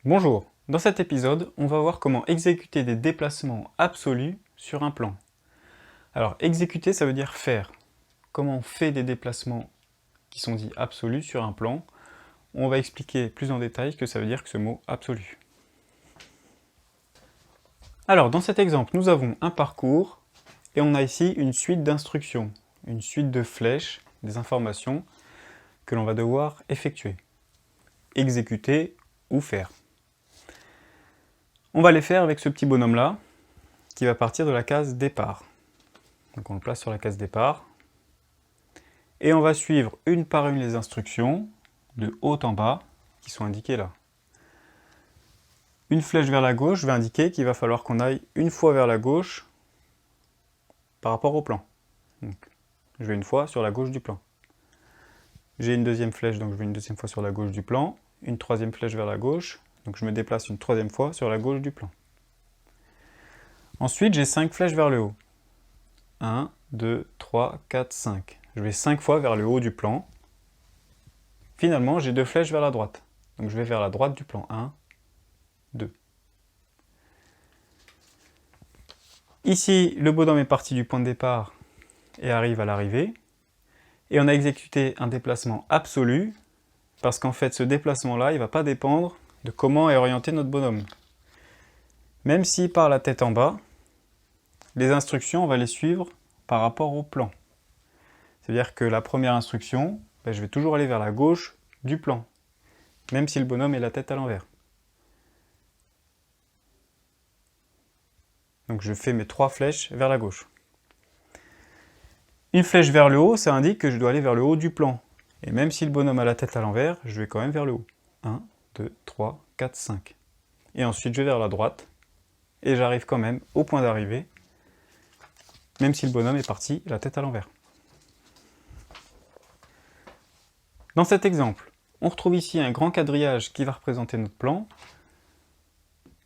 Bonjour, dans cet épisode, on va voir comment exécuter des déplacements absolus sur un plan. Alors exécuter, ça veut dire faire. Comment on fait des déplacements qui sont dits absolus sur un plan? On va expliquer plus en détail ce que ça veut dire que ce mot absolu. Alors dans cet exemple, nous avons un parcours et on a ici une suite d'instructions, une suite de flèches, des informations que l'on va devoir effectuer, exécuter ou faire. On va les faire avec ce petit bonhomme-là, qui va partir de la case départ. Donc on le place sur la case départ. Et on va suivre une par une les instructions, de haut en bas, qui sont indiquées là. Une flèche vers la gauche va indiquer qu'il va falloir qu'on aille une fois vers la gauche par rapport au plan. Donc, je vais une fois sur la gauche du plan. J'ai une deuxième flèche, donc je vais une deuxième fois sur la gauche du plan. Une troisième flèche vers la gauche, donc je me déplace une troisième fois sur la gauche du plan. Ensuite, j'ai 5 flèches vers le haut. 1, 2, 3, 4, 5. Je vais 5 fois vers le haut du plan. Finalement, j'ai 2 flèches vers la droite. Donc je vais vers la droite du plan. 1, 2. Ici, le bonhomme est parti du point de départ et arrive à l'arrivée. Et on a exécuté un déplacement absolu, parce qu'en fait, ce déplacement-là, il ne va pas dépendre de comment est orienté notre bonhomme. Même s'il part la tête en bas, les instructions, on va les suivre par rapport au plan. C'est-à-dire que la première instruction, je vais toujours aller vers la gauche du plan, même si le bonhomme est la tête à l'envers. Donc je fais mes 3 flèches vers la gauche. Une flèche vers le haut, ça indique que je dois aller vers le haut du plan. Et même si le bonhomme a la tête à l'envers, je vais quand même vers le haut. 1, 2, 3, 4, 5. Et ensuite je vais vers la droite, et j'arrive quand même au point d'arrivée, même si le bonhomme est parti la tête à l'envers. Dans cet exemple, on retrouve ici un grand quadrillage qui va représenter notre plan.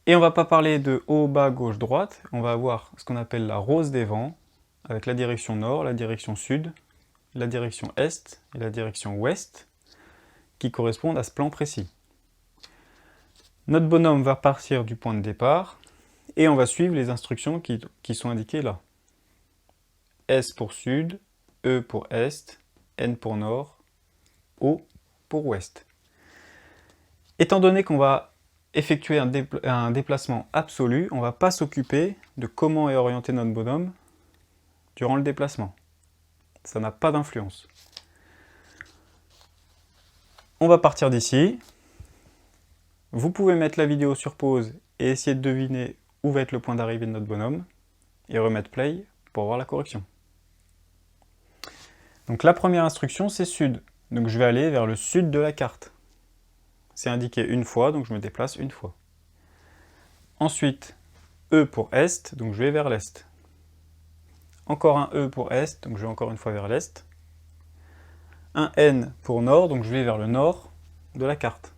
Et on ne va pas parler de haut, bas, gauche, droite. On va avoir ce qu'on appelle la rose des vents, avec la direction nord, la direction sud, la direction est et la direction ouest, qui correspondent à ce plan précis. Notre bonhomme va partir du point de départ, et on va suivre les instructions qui sont indiquées là. S pour sud, E pour est, N pour nord, O pour ouest. Étant donné qu'on va effectuer un déplacement absolu, on ne va pas s'occuper de comment est orienté notre bonhomme durant le déplacement. Ça n'a pas d'influence. On va partir d'ici. Vous pouvez mettre la vidéo sur pause et essayer de deviner où va être le point d'arrivée de notre bonhomme et remettre play pour voir la correction. Donc la première instruction, c'est sud. Donc je vais aller vers le sud de la carte. C'est indiqué une fois, donc je me déplace une fois. Ensuite, E pour est, donc je vais vers l'est. Encore un E pour est, donc je vais encore une fois vers l'est. Un N pour nord, donc je vais vers le nord de la carte.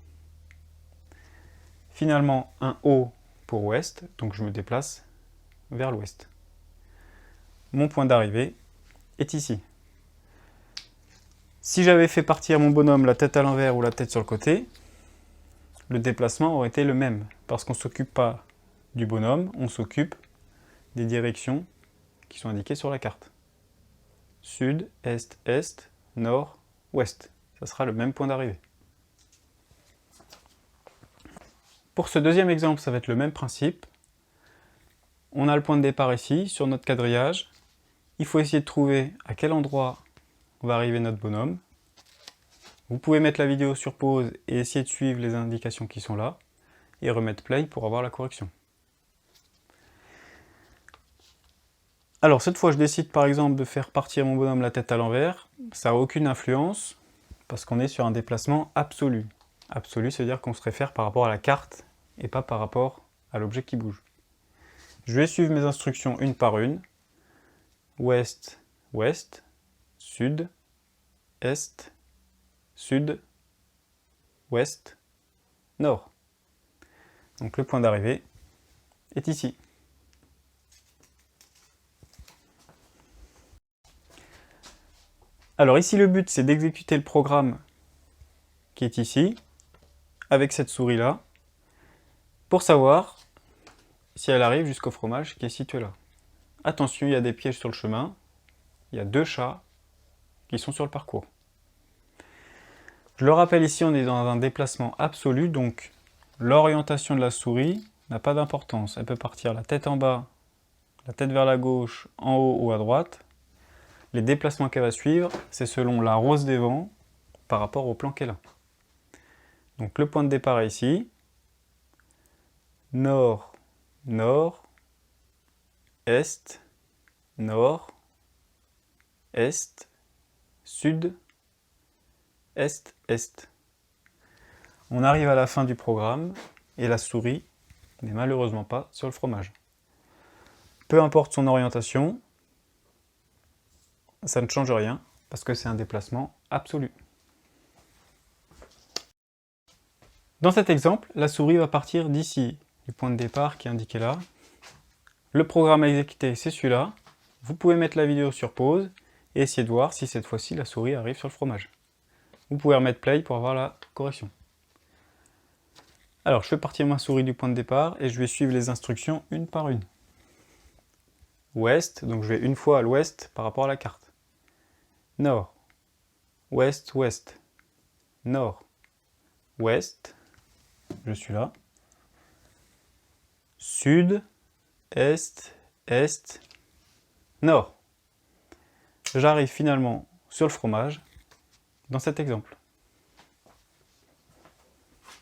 Finalement, un O pour ouest, donc je me déplace vers l'ouest. Mon point d'arrivée est ici. Si j'avais fait partir mon bonhomme la tête à l'envers ou la tête sur le côté, le déplacement aurait été le même, parce qu'on ne s'occupe pas du bonhomme, on s'occupe des directions qui sont indiquées sur la carte. Sud, est, nord, ouest. Ça sera le même point d'arrivée. Pour ce deuxième exemple, ça va être le même principe. On a le point de départ ici, sur notre quadrillage. Il faut essayer de trouver à quel endroit va arriver notre bonhomme. Vous pouvez mettre la vidéo sur pause et essayer de suivre les indications qui sont là, et remettre play pour avoir la correction. Alors cette fois, je décide par exemple de faire partir mon bonhomme la tête à l'envers. Ça n'a aucune influence, parce qu'on est sur un déplacement absolu. Absolu, c'est-à-dire qu'on se réfère par rapport à la carte, et pas par rapport à l'objet qui bouge. Je vais suivre mes instructions une par une. Ouest, ouest, sud, est, sud, ouest, nord. Donc le point d'arrivée est ici. Alors ici le but c'est d'exécuter le programme qui est ici, avec cette souris là, pour savoir si elle arrive jusqu'au fromage qui est situé là. Attention, il y a des pièges sur le chemin. Il y a 2 chats qui sont sur le parcours. Je le rappelle ici, on est dans un déplacement absolu, donc l'orientation de la souris n'a pas d'importance. Elle peut partir la tête en bas, la tête vers la gauche, en haut ou à droite. Les déplacements qu'elle va suivre, c'est selon la rose des vents par rapport au plan qu'elle a. Donc le point de départ est ici. Nord, nord, est, nord, est, sud, est, est. On arrive à la fin du programme et la souris n'est malheureusement pas sur le fromage. Peu importe son orientation, ça ne change rien parce que c'est un déplacement absolu. Dans cet exemple, la souris va partir d'ici, du point de départ qui est indiqué là. Le programme à exécuter, c'est celui-là. Vous pouvez mettre la vidéo sur pause et essayer de voir si cette fois-ci la souris arrive sur le fromage. Vous pouvez remettre play pour avoir la correction. Alors, je fais partir ma souris du point de départ et je vais suivre les instructions une par une. Ouest, donc je vais une fois à l'ouest par rapport à la carte. Nord, ouest, ouest. Nord, ouest, je suis là. Sud, est, est, nord. J'arrive finalement sur le fromage dans cet exemple.